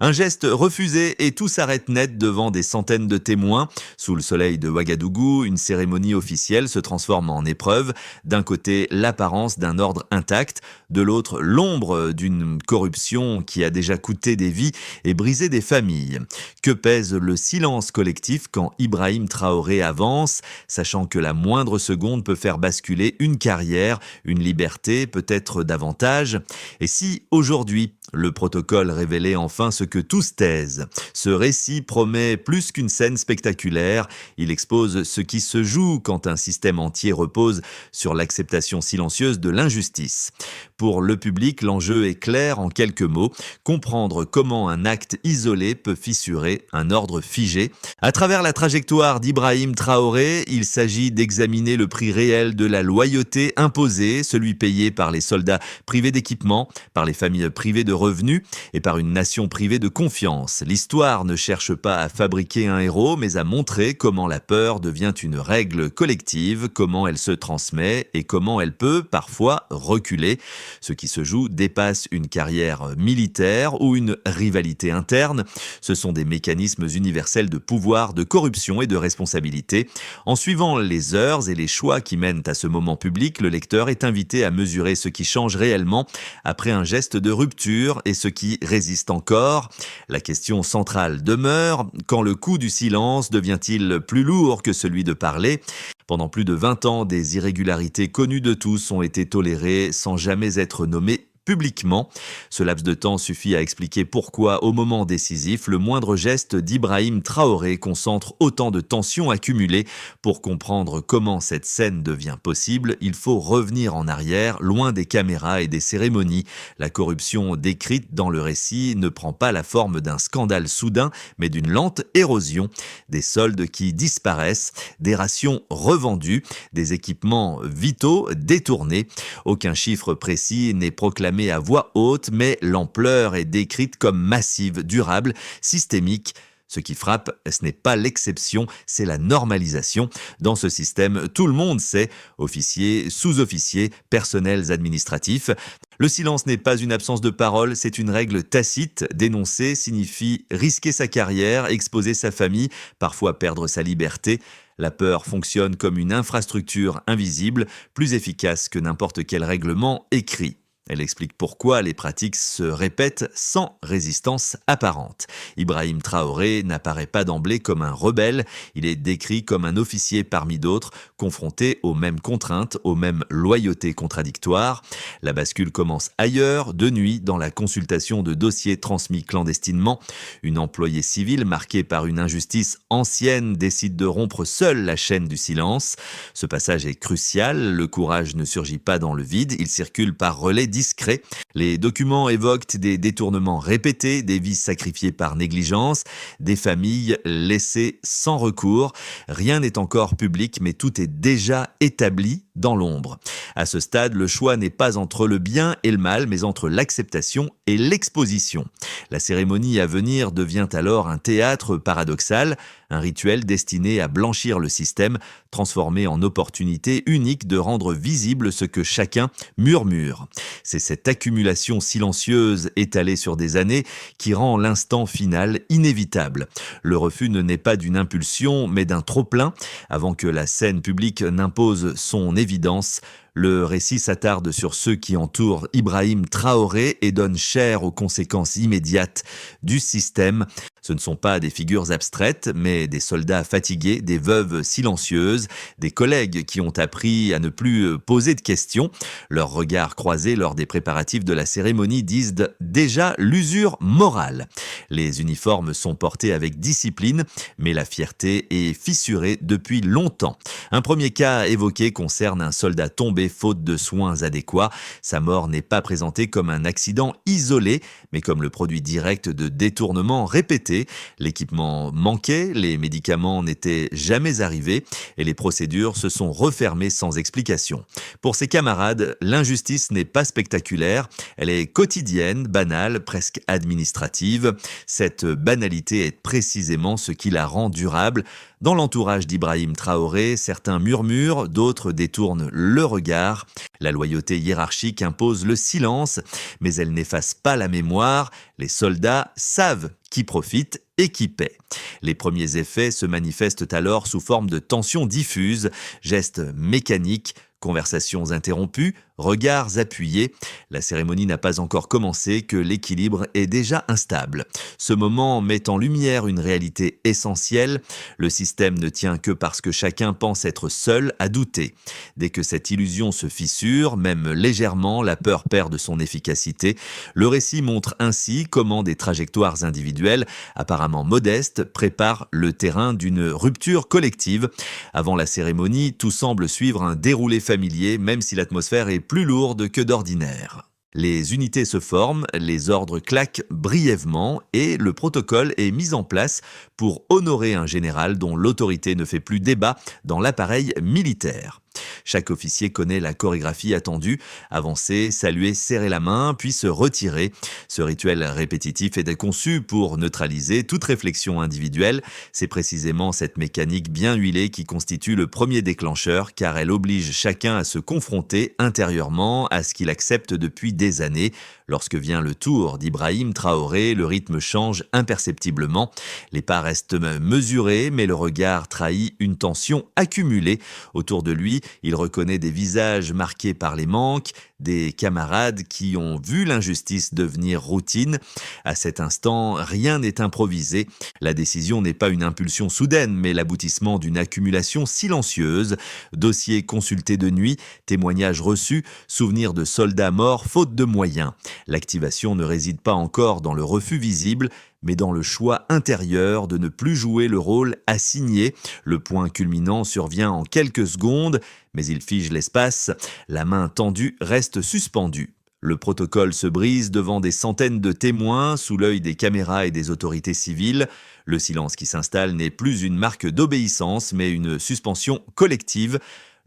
Un geste refusé et tout s'arrête net devant des centaines de témoins. Sous le soleil de Ouagadougou, une cérémonie officielle se transforme en épreuve. D'un côté, l'apparence d'un ordre intact, de l'autre, l'ombre d'une corruption qui a déjà coûté des vies et brisé des familles. Que pèse le silence collectif quand Ibrahim Traoré avance, sachant que la moindre seconde peut faire basculer une carrière, une liberté, peut-être davantage. Et si, aujourd'hui, le protocole révélait enfin ce que tous taisent. Ce récit promet plus qu'une scène spectaculaire. Il expose ce qui se joue quand un système entier repose sur l'acceptation silencieuse de l'injustice. Pour le public, l'enjeu est clair en quelques mots. Comprendre comment un acte isolé peut fissurer un ordre figé. À travers la trajectoire d'Ibrahim Traoré, il s'agit d'examiner le prix réel de la loyauté imposée, celui payé par les soldats privés d'équipement, par les familles privées de revenus et par une nation privée de confiance. L'histoire ne cherche pas à fabriquer un héros, mais à montrer comment la peur devient une règle collective, comment elle se transmet et comment elle peut parfois reculer. Ce qui se joue dépasse une carrière militaire ou une rivalité interne. Ce sont des mécanismes universels de pouvoir, de corruption et de responsabilité. En suivant les heures et les choix qui mènent à ce moment public, le lecteur est invité à mesurer ce qui change réellement après un geste de rupture et ce qui résiste encore. La question centrale demeure, quand le coup du silence devient-il plus lourd que celui de parler ? Pendant plus de 20 ans, des irrégularités connues de tous ont été tolérées sans jamais être nommées publiquement. Ce laps de temps suffit à expliquer pourquoi, au moment décisif, le moindre geste d'Ibrahim Traoré concentre autant de tensions accumulées. Pour comprendre comment cette scène devient possible, il faut revenir en arrière, loin des caméras et des cérémonies. La corruption décrite dans le récit ne prend pas la forme d'un scandale soudain, mais d'une lente érosion. Des soldes qui disparaissent, des rations revendues, des équipements vitaux détournés. Aucun chiffre précis n'est proclamé à voix haute, mais l'ampleur est décrite comme massive, durable, systémique. Ce qui frappe, ce n'est pas l'exception, c'est la normalisation. Dans ce système, tout le monde sait, officiers, sous-officiers, personnels administratifs. Le silence n'est pas une absence de parole, c'est une règle tacite. Dénoncer signifie risquer sa carrière, exposer sa famille, parfois perdre sa liberté. La peur fonctionne comme une infrastructure invisible, plus efficace que n'importe quel règlement écrit. Elle explique pourquoi les pratiques se répètent sans résistance apparente. Ibrahim Traoré n'apparaît pas d'emblée comme un rebelle, il est décrit comme un officier parmi d'autres, confronté aux mêmes contraintes, aux mêmes loyautés contradictoires. La bascule commence ailleurs, de nuit, dans la consultation de dossiers transmis clandestinement. Une employée civile marquée par une injustice ancienne décide de rompre seule la chaîne du silence. Ce passage est crucial, le courage ne surgit pas dans le vide, il circule par relais discret. Les documents évoquent des détournements répétés, des vies sacrifiées par négligence, des familles laissées sans recours. Rien n'est encore public, mais tout est déjà établi dans l'ombre. À ce stade, le choix n'est pas entre le bien et le mal, mais entre l'acceptation et l'exposition. La cérémonie à venir devient alors un théâtre paradoxal, un rituel destiné à blanchir le système, transformé en opportunité unique de rendre visible ce que chacun murmure. C'est cette accumulation silencieuse étalée sur des années qui rend l'instant final inévitable. Le refus ne naît pas d'une impulsion, mais d'un trop-plein. Avant que la scène publique n'impose son évidence, le récit s'attarde sur ceux qui entourent Ibrahim Traoré et donnent chair aux conséquences immédiates du système. Ce ne sont pas des figures abstraites, mais des soldats fatigués, des veuves silencieuses, des collègues qui ont appris à ne plus poser de questions. Leurs regards croisés lors des préparatifs de la cérémonie disent déjà l'usure morale. Les uniformes sont portés avec discipline, mais la fierté est fissurée depuis longtemps. Un premier cas évoqué concerne un soldat tombé faute de soins adéquats. Sa mort n'est pas présentée comme un accident isolé, mais comme le produit direct de détournements répétés. L'équipement manquait, les médicaments n'étaient jamais arrivés et les procédures se sont refermées sans explication. Pour ses camarades, l'injustice n'est pas spectaculaire, elle est quotidienne, banale, presque administrative. Cette banalité est précisément ce qui la rend durable. Dans l'entourage d'Ibrahim Traoré, certains murmurent, d'autres détournent le regard. La loyauté hiérarchique impose le silence, mais elle n'efface pas la mémoire. Les soldats savent qui profite et qui paie. Les premiers effets se manifestent alors sous forme de tensions diffuses, gestes mécaniques, conversations interrompues, regards appuyés. La cérémonie n'a pas encore commencé que l'équilibre est déjà instable. Ce moment met en lumière une réalité essentielle. Le système ne tient que parce que chacun pense être seul à douter. Dès que cette illusion se fissure, même légèrement, la peur perd de son efficacité. Le récit montre ainsi comment des trajectoires individuelles, apparemment modestes, préparent le terrain d'une rupture collective. Avant la cérémonie, tout semble suivre un déroulé familier, même si l'atmosphère est plus lourde que d'ordinaire. Les unités se forment, les ordres claquent brièvement et le protocole est mis en place pour honorer un général dont l'autorité ne fait plus débat dans l'appareil militaire. Chaque officier connaît la chorégraphie attendue, avancer, saluer, serrer la main, puis se retirer. Ce rituel répétitif est conçu pour neutraliser toute réflexion individuelle. C'est précisément cette mécanique bien huilée qui constitue le premier déclencheur, car elle oblige chacun à se confronter intérieurement à ce qu'il accepte depuis des années. Lorsque vient le tour d'Ibrahim Traoré, le rythme change imperceptiblement. Les pas restent mesurés, mais le regard trahit une tension accumulée. Autour de lui, il reconnaît des visages marqués par les manques, des camarades qui ont vu l'injustice devenir routine. À cet instant, rien n'est improvisé. La décision n'est pas une impulsion soudaine, mais l'aboutissement d'une accumulation silencieuse. Dossiers consultés de nuit, témoignages reçus, souvenirs de soldats morts faute de moyens. L'activation ne réside pas encore dans le refus visible, mais dans le choix intérieur de ne plus jouer le rôle assigné. Le point culminant survient en quelques secondes, mais il fige l'espace. La main tendue reste suspendue. Le protocole se brise devant des centaines de témoins, sous l'œil des caméras et des autorités civiles. Le silence qui s'installe n'est plus une marque d'obéissance, mais une suspension collective.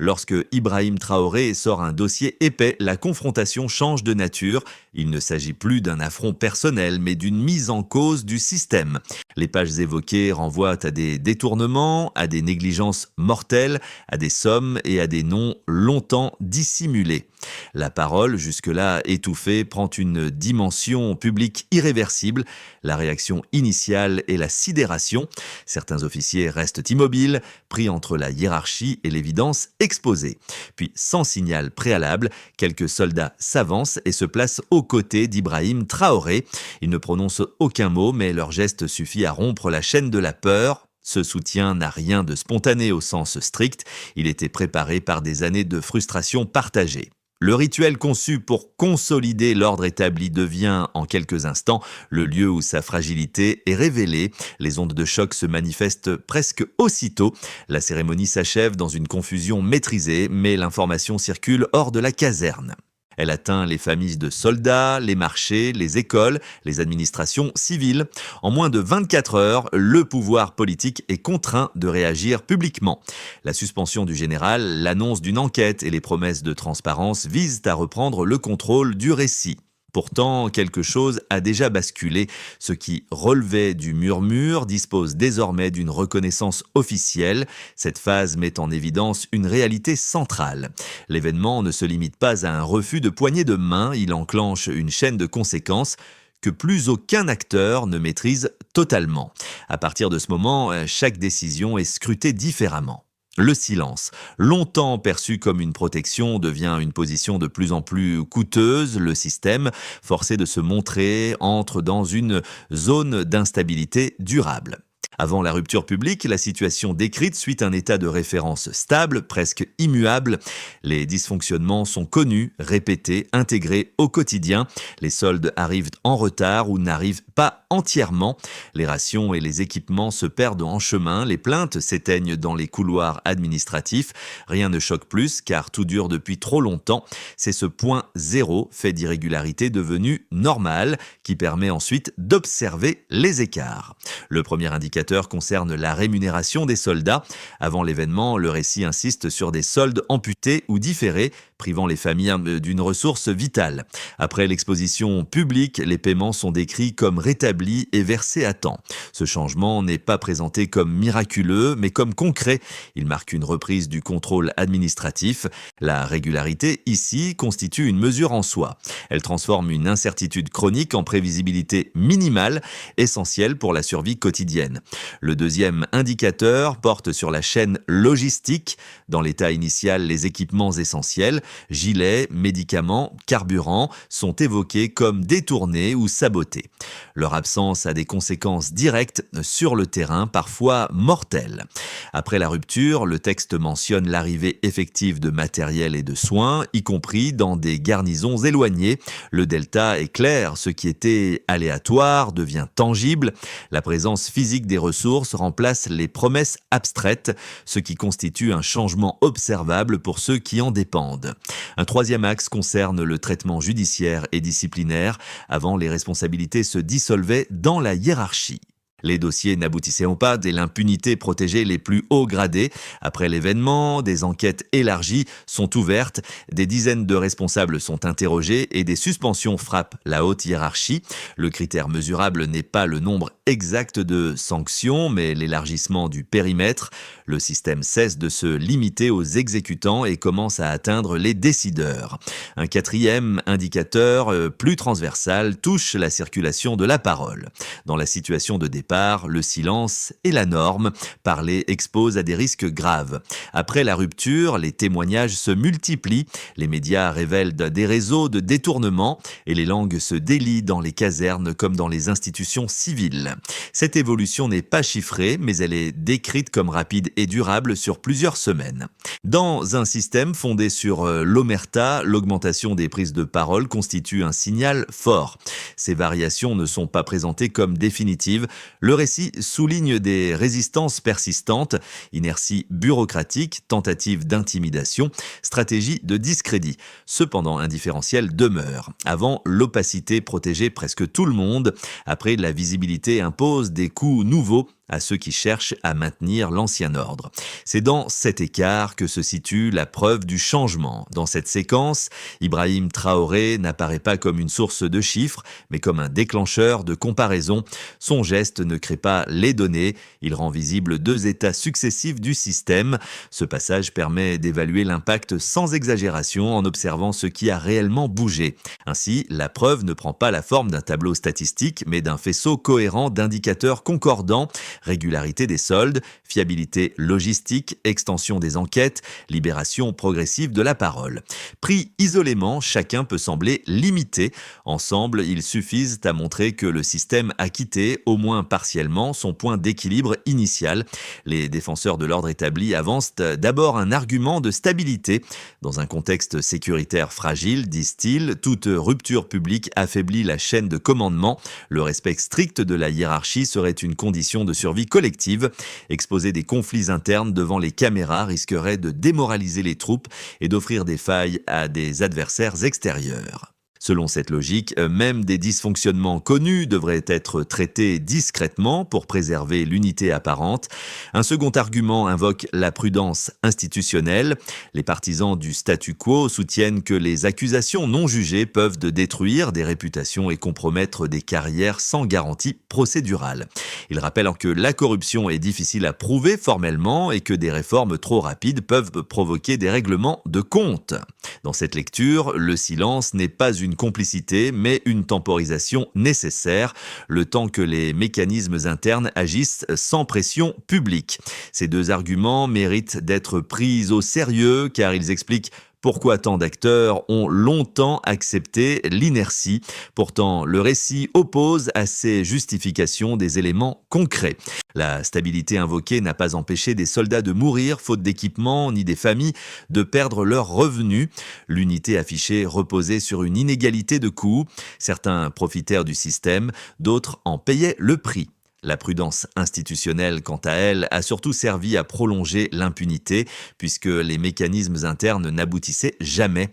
Lorsque Ibrahim Traoré sort un dossier épais, la confrontation change de nature. Il ne s'agit plus d'un affront personnel, mais d'une mise en cause du système. Les pages évoquées renvoient à des détournements, à des négligences mortelles, à des sommes et à des noms longtemps dissimulés. La parole, jusque-là étouffée, prend une dimension publique irréversible. La réaction initiale est la sidération. Certains officiers restent immobiles, pris entre la hiérarchie et l'évidence exposée. Puis, sans signal préalable, quelques soldats s'avancent et se placent aux côtés d'Ibrahim Traoré. Ils ne prononcent aucun mot, mais leur geste suffit à rompre la chaîne de la peur. Ce soutien n'a rien de spontané au sens strict. Il était préparé par des années de frustration partagée. Le rituel conçu pour consolider l'ordre établi devient, en quelques instants, le lieu où sa fragilité est révélée. Les ondes de choc se manifestent presque aussitôt. La cérémonie s'achève dans une confusion maîtrisée, mais l'information circule hors de la caserne. Elle atteint les familles de soldats, les marchés, les écoles, les administrations civiles. En moins de 24 heures, le pouvoir politique est contraint de réagir publiquement. La suspension du général, l'annonce d'une enquête et les promesses de transparence visent à reprendre le contrôle du récit. Pourtant, quelque chose a déjà basculé. Ce qui relevait du murmure dispose désormais d'une reconnaissance officielle. Cette phase met en évidence une réalité centrale. L'événement ne se limite pas à un refus de poignée de main, il enclenche une chaîne de conséquences que plus aucun acteur ne maîtrise totalement. À partir de ce moment, chaque décision est scrutée différemment. Le silence, longtemps perçu comme une protection, devient une position de plus en plus coûteuse. Le système, forcé de se montrer, entre dans une zone d'instabilité durable. Avant la rupture publique, la situation décrite suit un état de référence stable, presque immuable. Les dysfonctionnements sont connus, répétés, intégrés au quotidien. Les soldes arrivent en retard ou n'arrivent pas entièrement. Les rations et les équipements se perdent en chemin. Les plaintes s'éteignent dans les couloirs administratifs. Rien ne choque plus car tout dure depuis trop longtemps. C'est ce point zéro, fait d'irrégularité devenu normal, qui permet ensuite d'observer les écarts. Le premier indicateur concerne la rémunération des soldats. Avant l'événement, le récit insiste sur des soldes amputés ou différés, privant les familles d'une ressource vitale. Après l'exposition publique, les paiements sont décrits comme rétablis et versés à temps. Ce changement n'est pas présenté comme miraculeux, mais comme concret. Il marque une reprise du contrôle administratif. La régularité, ici, constitue une mesure en soi. Elle transforme une incertitude chronique en prévisibilité minimale, essentielle pour la survie quotidienne. Le deuxième indicateur porte sur la chaîne logistique. Dans l'état initial, les équipements essentiels, gilets, médicaments, carburant, sont évoqués comme détournés ou sabotés. Leur absence a des conséquences directes sur le terrain, parfois mortelles. Après la rupture, le texte mentionne l'arrivée effective de matériel et de soins, y compris dans des garnisons éloignées. Le delta est clair, ce qui était aléatoire devient tangible. La présence physique des ressources remplace les promesses abstraites, ce qui constitue un changement observable pour ceux qui en dépendent. Un troisième axe concerne le traitement judiciaire et disciplinaire. Avant, les responsabilités se dissolvaient dans la hiérarchie. Les dossiers n'aboutissaient pas et l'impunité protégeait les plus hauts gradés. Après l'événement, des enquêtes élargies sont ouvertes, des dizaines de responsables sont interrogés et des suspensions frappent la haute hiérarchie. Le critère mesurable n'est pas le nombre exact de sanctions, mais l'élargissement du périmètre. Le système cesse de se limiter aux exécutants et commence à atteindre les décideurs. Un quatrième indicateur, plus transversal, touche la circulation de la parole. Dans la situation de départ, le silence est la norme. Parler expose à des risques graves. Après la rupture, les témoignages se multiplient. Les médias révèlent des réseaux de détournement et les langues se délient dans les casernes comme dans les institutions civiles. Cette évolution n'est pas chiffrée, mais elle est décrite comme rapide et durable sur plusieurs semaines. Dans un système fondé sur l'omerta, l'augmentation des prises de parole constitue un signal fort. Ces variations ne sont pas présentées comme définitives. Le récit souligne des résistances persistantes, inertie bureaucratique, tentative d'intimidation, stratégie de discrédit. Cependant, un différentiel demeure. Avant, l'opacité protégeait presque tout le monde. Après, la visibilité impose des coûts nouveaux à ceux qui cherchent à maintenir l'ancien ordre. C'est dans cet écart que se situe la preuve du changement. Dans cette séquence, Ibrahim Traoré n'apparaît pas comme une source de chiffres, mais comme un déclencheur de comparaison. Son geste ne crée pas les données, il rend visible deux états successifs du système. Ce passage permet d'évaluer l'impact sans exagération en observant ce qui a réellement bougé. Ainsi, la preuve ne prend pas la forme d'un tableau statistique, mais d'un faisceau cohérent d'indicateurs concordants: régularité des soldes, fiabilité logistique, extension des enquêtes, libération progressive de la parole. Pris isolément, chacun peut sembler limité. Ensemble, ils suffisent à montrer que le système a quitté, au moins partiellement, son point d'équilibre initial. Les défenseurs de l'ordre établi avancent d'abord un argument de stabilité. Dans un contexte sécuritaire fragile, disent-ils, toute rupture publique affaiblit la chaîne de commandement. Le respect strict de la hiérarchie serait une condition de survie collective. Exposer des conflits internes devant les caméras risquerait de démoraliser les troupes et d'offrir des failles à des adversaires extérieurs. Selon cette logique, même des dysfonctionnements connus devraient être traités discrètement pour préserver l'unité apparente. Un second argument invoque la prudence institutionnelle. Les partisans du statu quo soutiennent que les accusations non jugées peuvent détruire des réputations et compromettre des carrières sans garantie procédurale. Ils rappellent que la corruption est difficile à prouver formellement et que des réformes trop rapides peuvent provoquer des règlements de compte. Dans cette lecture, le silence n'est pas une complicité, mais une temporisation nécessaire, le temps que les mécanismes internes agissent sans pression publique. Ces deux arguments méritent d'être pris au sérieux car ils expliquent pourquoi tant d'acteurs ont longtemps accepté l'inertie. Pourtant, le récit oppose à ces justifications des éléments concrets. La stabilité invoquée n'a pas empêché des soldats de mourir faute d'équipement, ni des familles de perdre leurs revenus. L'unité affichée reposait sur une inégalité de coûts. Certains profitèrent du système, d'autres en payaient le prix. La prudence institutionnelle, quant à elle, a surtout servi à prolonger l'impunité, puisque les mécanismes internes n'aboutissaient jamais.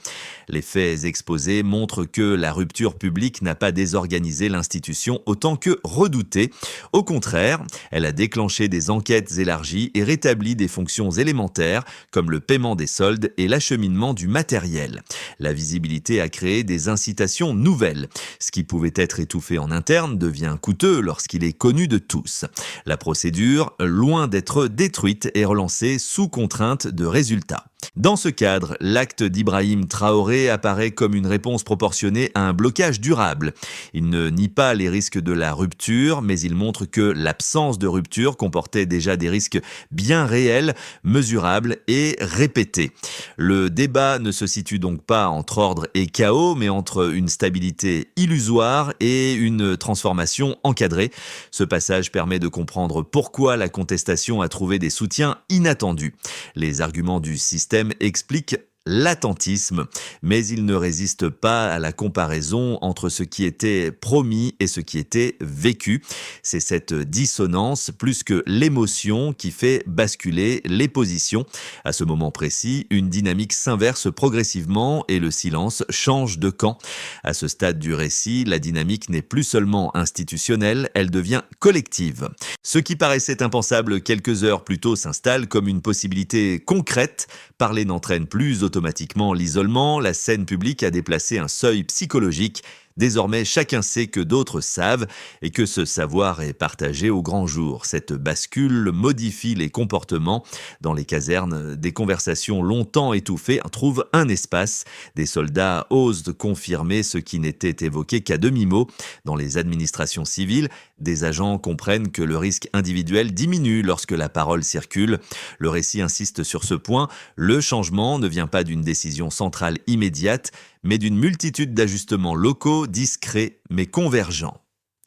Les faits exposés montrent que la rupture publique n'a pas désorganisé l'institution autant que redoutée. Au contraire, elle a déclenché des enquêtes élargies et rétabli des fonctions élémentaires, comme le paiement des soldes et l'acheminement du matériel. La visibilité a créé des incitations nouvelles. Ce qui pouvait être étouffé en interne devient coûteux lorsqu'il est connu de tous. La procédure, loin d'être détruite, est relancée sous contrainte de résultats. Dans ce cadre, l'acte d'Ibrahim Traoré apparaît comme une réponse proportionnée à un blocage durable. Il ne nie pas les risques de la rupture, mais il montre que l'absence de rupture comportait déjà des risques bien réels, mesurables et répétés. Le débat ne se situe donc pas entre ordre et chaos, mais entre une stabilité illusoire et une transformation encadrée. Ce passage permet de comprendre pourquoi la contestation a trouvé des soutiens inattendus. Les arguments du système expliquent l'attentisme, mais il ne résiste pas à la comparaison entre ce qui était promis et ce qui était vécu. C'est cette dissonance, plus que l'émotion, qui fait basculer les positions. À ce moment précis, une dynamique s'inverse progressivement et le silence change de camp. À ce stade du récit, la dynamique n'est plus seulement institutionnelle, elle devient collective. Ce qui paraissait impensable quelques heures plus tôt s'installe comme une possibilité concrète. Parler n'entraîne plus automatiquement l'isolement, la scène publique a déplacé un seuil psychologique. Désormais, chacun sait que d'autres savent et que ce savoir est partagé au grand jour. Cette bascule modifie les comportements. Dans les casernes, des conversations longtemps étouffées trouvent un espace. Des soldats osent confirmer ce qui n'était évoqué qu'à demi-mot. Dans les administrations civiles, des agents comprennent que le risque individuel diminue lorsque la parole circule. Le récit insiste sur ce point. Le changement ne vient pas d'une décision centrale immédiate, mais d'une multitude d'ajustements locaux, discrets mais convergents.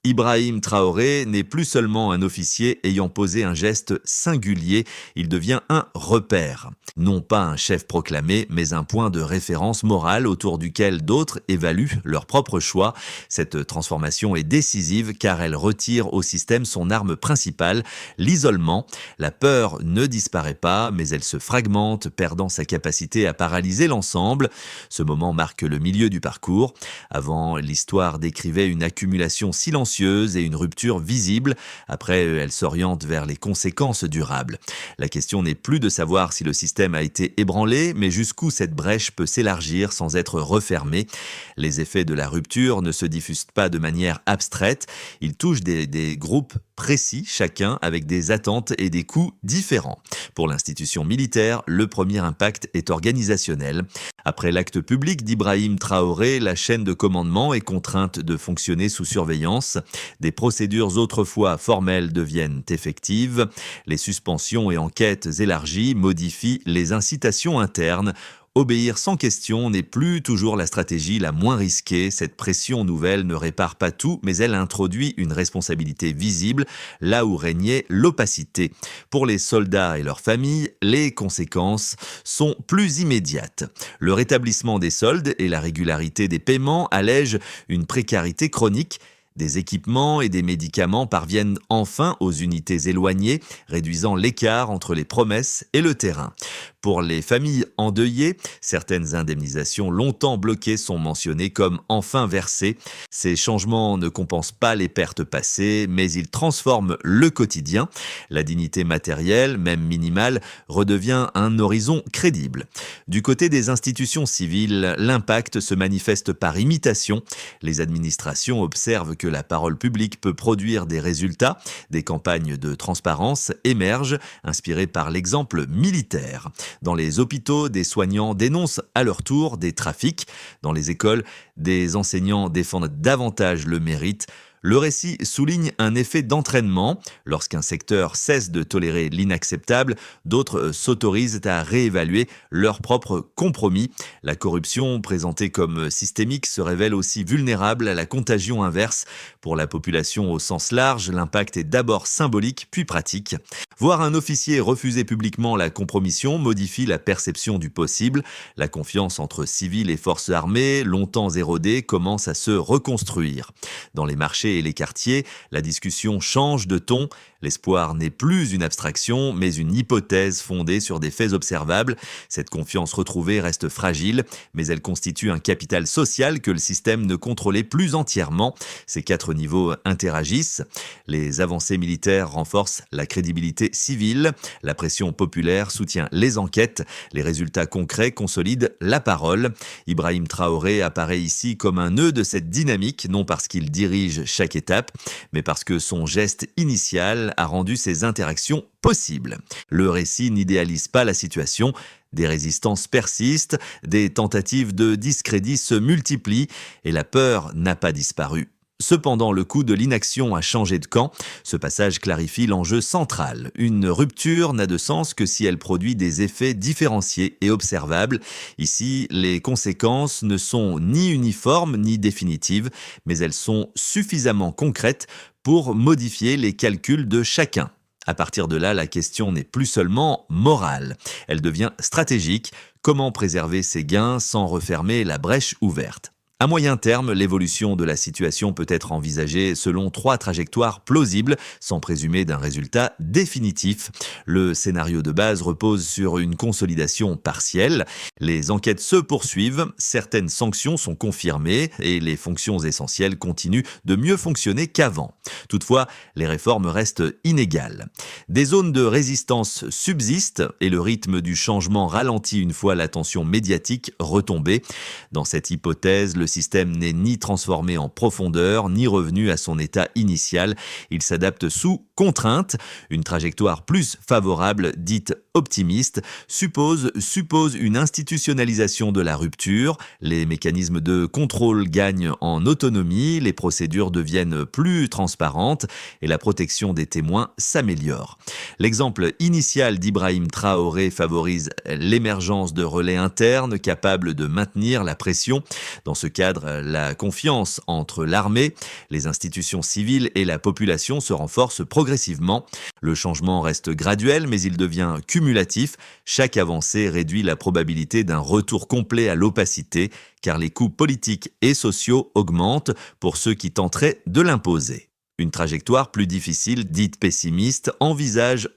Ibrahim Traoré n'est plus seulement un officier ayant posé un geste singulier, il devient un repère. Non pas un chef proclamé, mais un point de référence morale autour duquel d'autres évaluent leur propre choix. Cette transformation est décisive car elle retire au système son arme principale, l'isolement. La peur ne disparaît pas, mais elle se fragmente, perdant sa capacité à paralyser l'ensemble. Ce moment marque le milieu du parcours. Avant, l'histoire décrivait une accumulation silencieuse et une rupture visible. Après, elle s'oriente vers les conséquences durables. La question n'est plus de savoir si le système a été ébranlé, mais jusqu'où cette brèche peut s'élargir sans être refermée. Les effets de la rupture ne se diffusent pas de manière abstraite. Ils touchent des groupes précis, chacun avec des attentes et des coûts différents. Pour l'institution militaire, le premier impact est organisationnel. Après l'acte public d'Ibrahim Traoré, la chaîne de commandement est contrainte de fonctionner sous surveillance. Des procédures autrefois formelles deviennent effectives. Les suspensions et enquêtes élargies modifient les incitations internes. Obéir sans question n'est plus toujours la stratégie la moins risquée. Cette pression nouvelle ne répare pas tout, mais elle introduit une responsabilité visible là où régnait l'opacité. Pour les soldats et leurs familles, les conséquences sont plus immédiates. Le rétablissement des soldes et la régularité des paiements allègent une précarité chronique. Des équipements et des médicaments parviennent enfin aux unités éloignées, réduisant l'écart entre les promesses et le terrain. Pour les familles endeuillées, certaines indemnisations longtemps bloquées sont mentionnées comme enfin versées. Ces changements ne compensent pas les pertes passées, mais ils transforment le quotidien. La dignité matérielle, même minimale, redevient un horizon crédible. Du côté des institutions civiles, l'impact se manifeste par imitation. Les administrations observent que la parole publique peut produire des résultats. Des campagnes de transparence émergent, inspirées par l'exemple militaire. Dans les hôpitaux, des soignants dénoncent à leur tour des trafics. Dans les écoles, des enseignants défendent davantage le mérite. Le récit souligne un effet d'entraînement. Lorsqu'un secteur cesse de tolérer l'inacceptable, d'autres s'autorisent à réévaluer leurs propres compromis. La corruption, présentée comme systémique, se révèle aussi vulnérable à la contagion inverse. Pour la population au sens large, l'impact est d'abord symbolique puis pratique. Voir un officier refuser publiquement la compromission modifie la perception du possible. La confiance entre civils et forces armées, longtemps érodée, commence à se reconstruire. Dans les marchés et les quartiers, la discussion change de ton. L'espoir n'est plus une abstraction, mais une hypothèse fondée sur des faits observables. Cette confiance retrouvée reste fragile, mais elle constitue un capital social que le système ne contrôlait plus entièrement. Ces 4 niveaux interagissent. Les avancées militaires renforcent la crédibilité civile, la pression populaire soutient les enquêtes, les résultats concrets consolident la parole. Ibrahim Traoré apparaît ici comme un nœud de cette dynamique, non parce qu'il dirige chaque étape, mais parce que son geste initial a rendu ces interactions possibles. Le récit n'idéalise pas la situation. Des résistances persistent, des tentatives de discrédit se multiplient et la peur n'a pas disparu. Cependant, le coup de l'inaction a changé de camp. Ce passage clarifie l'enjeu central. Une rupture n'a de sens que si elle produit des effets différenciés et observables. Ici, les conséquences ne sont ni uniformes ni définitives, mais elles sont suffisamment concrètes pour modifier les calculs de chacun. À partir de là, la question n'est plus seulement morale. Elle devient stratégique. Comment préserver ses gains sans refermer la brèche ouverte ? À moyen terme, l'évolution de la situation peut être envisagée selon 3 trajectoires plausibles, sans présumer d'un résultat définitif. Le scénario de base repose sur une consolidation partielle. Les enquêtes se poursuivent, certaines sanctions sont confirmées et les fonctions essentielles continuent de mieux fonctionner qu'avant. Toutefois, les réformes restent inégales. Des zones de résistance subsistent et le rythme du changement ralentit une fois l'attention médiatique retombée. Dans cette hypothèse, le système n'est ni transformé en profondeur, ni revenu à son état initial. Il s'adapte sous contrainte. Une trajectoire plus favorable, dite optimiste, suppose une institutionnalisation de la rupture. Les mécanismes de contrôle gagnent en autonomie, les procédures deviennent plus transparentes et la protection des témoins s'améliore. L'exemple initial d'Ibrahim Traoré favorise l'émergence de relais internes capables de maintenir la pression. Dans ce cadre, la confiance entre l'armée, les institutions civiles et la population se renforce progressivement. Le changement reste graduel, mais il devient cumulatif. Chaque avancée réduit la probabilité d'un retour complet à l'opacité, car les coûts politiques et sociaux augmentent pour ceux qui tenteraient de l'imposer. Une trajectoire plus difficile, dite pessimiste, envisage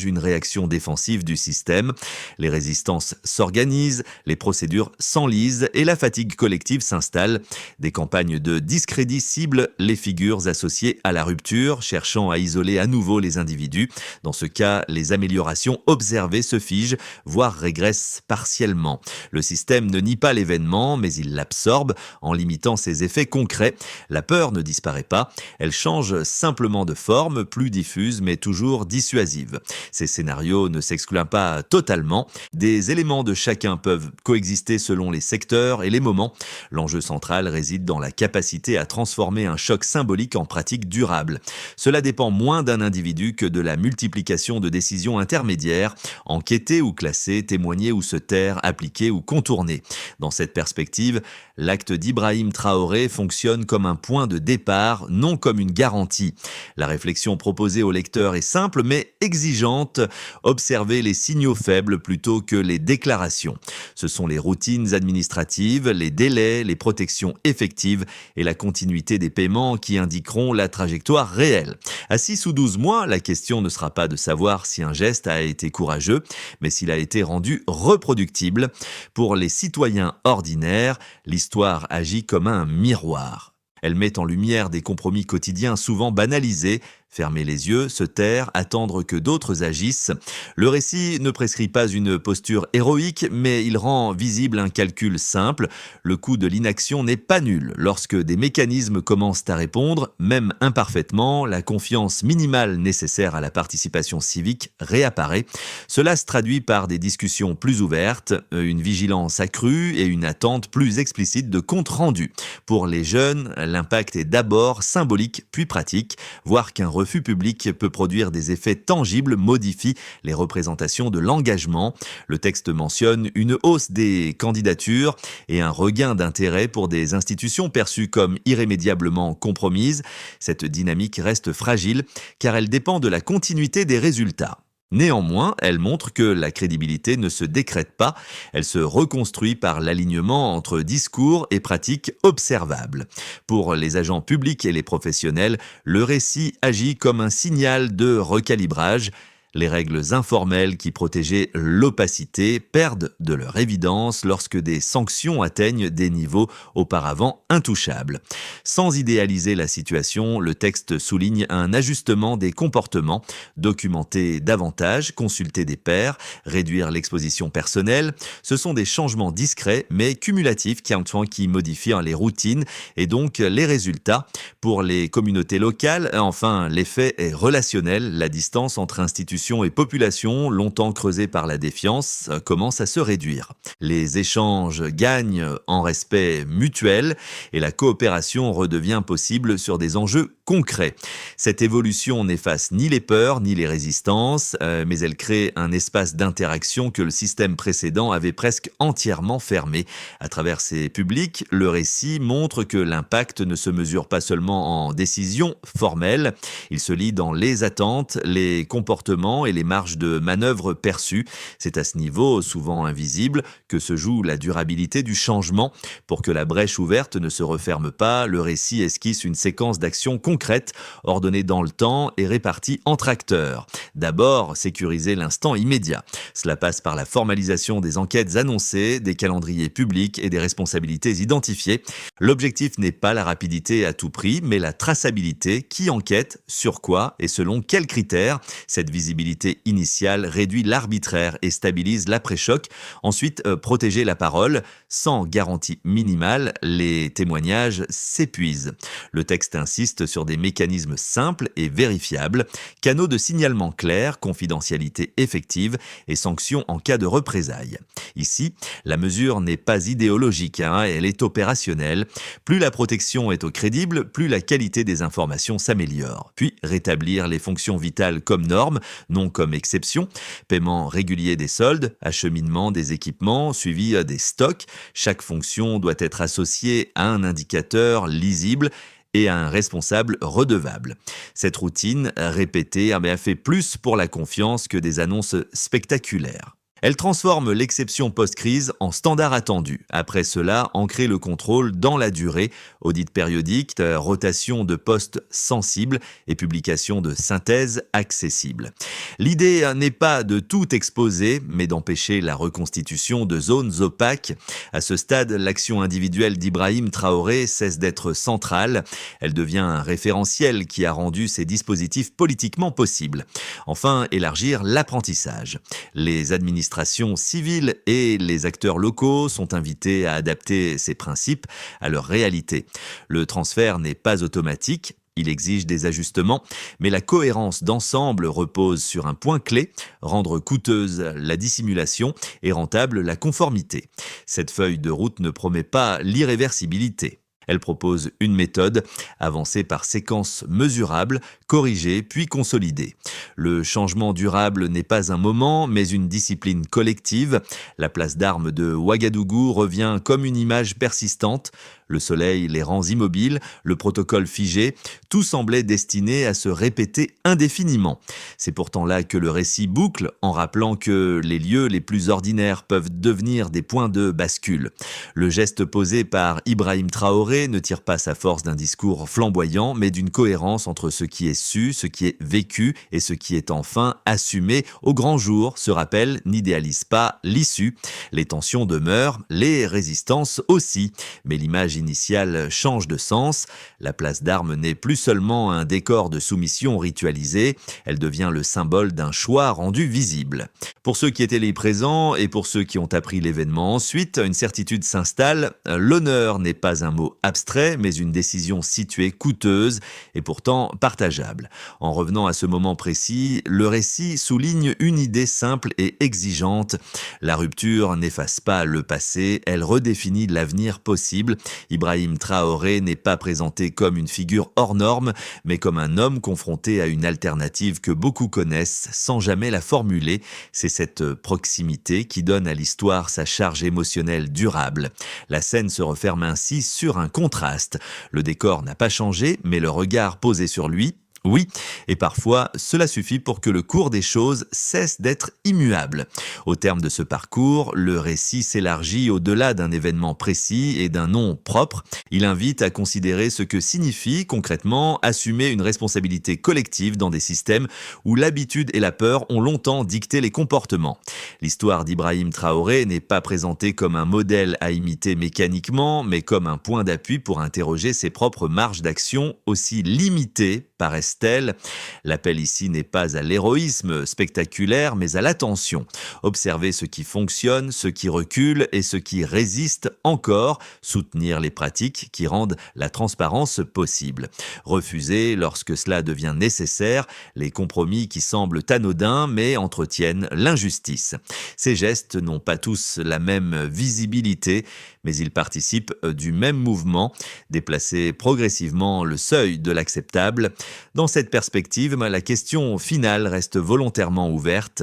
une réaction défensive du système. Les résistances s'organisent, les procédures s'enlisent et la fatigue collective s'installe. Des campagnes de discrédit ciblent les figures associées à la rupture, cherchant à isoler à nouveau les individus. Dans ce cas, les améliorations observées se figent, voire régressent partiellement. Le système ne nie pas l'événement, mais il l'absorbe en limitant ses effets concrets. La peur ne disparaît pas, elle change simplement de forme, plus diffuse mais toujours dissuasive. Ces scénarios ne s'excluent pas totalement. Des éléments de chacun peuvent coexister selon les secteurs et les moments. L'enjeu central réside dans la capacité à transformer un choc symbolique en pratique durable. Cela dépend moins d'un individu que de la multiplication de décisions intermédiaires, enquêter ou classer, témoigner ou se taire, appliquer ou contourner. Dans cette perspective, l'acte d'Ibrahim Traoré fonctionne comme un point de départ, non comme une garantie. La réflexion proposée au lecteur est simple mais exigeante. Observer les signaux faibles plutôt que les déclarations. Ce sont les routines administratives, les délais, les protections effectives et la continuité des paiements qui indiqueront la trajectoire réelle. À 6 ou 12 mois, la question ne sera pas de savoir si un geste a été courageux, mais s'il a été rendu reproductible. Pour les citoyens ordinaires, l'histoire agit comme un miroir. Elle met en lumière des compromis quotidiens souvent banalisés, fermer les yeux, se taire, attendre que d'autres agissent. Le récit ne prescrit pas une posture héroïque, mais il rend visible un calcul simple. Le coût de l'inaction n'est pas nul. Lorsque des mécanismes commencent à répondre, même imparfaitement, la confiance minimale nécessaire à la participation civique réapparaît. Cela se traduit par des discussions plus ouvertes, une vigilance accrue et une attente plus explicite de compte rendu. Pour les jeunes, l'impact est d'abord symbolique puis pratique, voire qu'un refus public peut produire des effets tangibles, modifie les représentations de l'engagement. Le texte mentionne une hausse des candidatures et un regain d'intérêt pour des institutions perçues comme irrémédiablement compromises. Cette dynamique reste fragile car elle dépend de la continuité des résultats. Néanmoins, elle montre que la crédibilité ne se décrète pas, elle se reconstruit par l'alignement entre discours et pratiques observables. Pour les agents publics et les professionnels, le récit agit comme un signal de recalibrage. Les règles informelles qui protégeaient l'opacité perdent de leur évidence lorsque des sanctions atteignent des niveaux auparavant intouchables. Sans idéaliser la situation, le texte souligne un ajustement des comportements, documenter davantage, consulter des pairs, réduire l'exposition personnelle. Ce sont des changements discrets mais cumulatifs qui modifient les routines et donc les résultats. Pour les communautés locales, enfin, l'effet est relationnel. La distance entre institutions et population, longtemps creusée par la défiance, commence à se réduire. Les échanges gagnent en respect mutuel et la coopération redevient possible sur des enjeux concrets. Cette évolution n'efface ni les peurs ni les résistances, mais elle crée un espace d'interaction que le système précédent avait presque entièrement fermé. À travers ces publics, le récit montre que l'impact ne se mesure pas seulement en décisions formelles, il se lit dans les attentes, les comportements et les marges de manœuvre perçues. C'est à ce niveau, souvent invisible, que se joue la durabilité du changement. Pour que la brèche ouverte ne se referme pas, le récit esquisse une séquence d'actions concrètes, ordonnées dans le temps et réparties entre acteurs. D'abord, sécuriser l'instant immédiat. Cela passe par la formalisation des enquêtes annoncées, des calendriers publics et des responsabilités identifiées. L'objectif n'est pas la rapidité à tout prix, mais la traçabilité. Qui enquête, sur quoi et selon quels critères. Cette visibilité initiale réduit l'arbitraire et stabilise l'après-choc. Ensuite, protéger la parole. Sans garantie minimale, les témoignages s'épuisent. Le texte insiste sur des mécanismes simples et vérifiables, canaux de signalement clairs, confidentialité effective et sanctions en cas de représailles. Ici, la mesure n'est pas idéologique, elle est opérationnelle. Plus la protection est crédible, plus la qualité des informations s'améliore. Puis, rétablir les fonctions vitales comme norme, non comme exception, paiement régulier des soldes, acheminement des équipements, suivi des stocks. Chaque fonction doit être associée à un indicateur lisible et à un responsable redevable. Cette routine répétée a fait plus pour la confiance que des annonces spectaculaires. Elle transforme l'exception post-crise en standard attendu. Après cela, ancrer le contrôle dans la durée, audit périodique, rotation de postes sensibles et publication de synthèses accessibles. L'idée n'est pas de tout exposer, mais d'empêcher la reconstitution de zones opaques. À ce stade, l'action individuelle d'Ibrahim Traoré cesse d'être centrale. Elle devient un référentiel qui a rendu ces dispositifs politiquement possibles. Enfin, élargir l'apprentissage. Les administrations civiles et les acteurs locaux sont invités à adapter ces principes à leur réalité. Le transfert n'est pas automatique. Il exige des ajustements, mais la cohérence d'ensemble repose sur un point clé, rendre coûteuse la dissimulation et rentable la conformité. Cette feuille de route ne promet pas l'irréversibilité. Elle propose une méthode avancée par séquences mesurables, corrigées puis consolidées. Le changement durable n'est pas un moment, mais une discipline collective. La place d'armes de Ouagadougou revient comme une image persistante. Le soleil, les rangs immobiles, le protocole figé, tout semblait destiné à se répéter indéfiniment. C'est pourtant là que le récit boucle en rappelant que les lieux les plus ordinaires peuvent devenir des points de bascule. Le geste posé par Ibrahim Traoré ne tire pas sa force d'un discours flamboyant, mais d'une cohérence entre ce qui est su, ce qui est vécu et ce qui est enfin assumé au grand jour. Ce rappel n'idéalise pas l'issue. Les tensions demeurent, les résistances aussi, mais l'image initiale change de sens. La place d'armes n'est plus seulement un décor de soumission ritualisé, elle devient le symbole d'un choix rendu visible. Pour ceux qui étaient les présents et pour ceux qui ont appris l'événement ensuite, une certitude s'installe, l'honneur n'est pas un mot abstrait, mais une décision située, coûteuse et pourtant partageable. En revenant à ce moment précis, le récit souligne une idée simple et exigeante. La rupture n'efface pas le passé, elle redéfinit l'avenir possible Ibrahim Traoré n'est pas présenté comme une figure hors norme, mais comme un homme confronté à une alternative que beaucoup connaissent sans jamais la formuler. C'est cette proximité qui donne à l'histoire sa charge émotionnelle durable. La scène se referme ainsi sur un contraste. Le décor n'a pas changé, mais le regard posé sur lui, oui, et parfois cela suffit pour que le cours des choses cesse d'être immuable. Au terme de ce parcours, le récit s'élargit au-delà d'un événement précis et d'un nom propre. Il invite à considérer ce que signifie concrètement assumer une responsabilité collective dans des systèmes où l'habitude et la peur ont longtemps dicté les comportements. L'histoire d'Ibrahim Traoré n'est pas présentée comme un modèle à imiter mécaniquement, mais comme un point d'appui pour interroger ses propres marges d'action aussi limitées paraissent-elles. L'appel ici n'est pas à l'héroïsme spectaculaire, mais à l'attention. Observer ce qui fonctionne, ce qui recule et ce qui résiste encore, soutenir les pratiques qui rendent la transparence possible. Refuser, lorsque cela devient nécessaire, les compromis qui semblent anodins mais entretiennent l'injustice. Ces gestes n'ont pas tous la même visibilité, mais ils participent du même mouvement, déplacer progressivement le seuil de l'acceptable. Dans cette perspective, la question finale reste volontairement ouverte.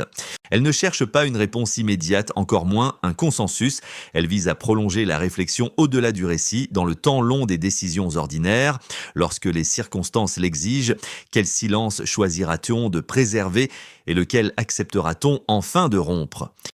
Elle ne cherche pas une réponse immédiate, encore moins un consensus. Elle vise à prolonger la réflexion au-delà du récit, dans le temps long des décisions ordinaires. Lorsque les circonstances l'exigent, quel silence choisira-t-on de préserver et lequel acceptera-t-on enfin de rompre ?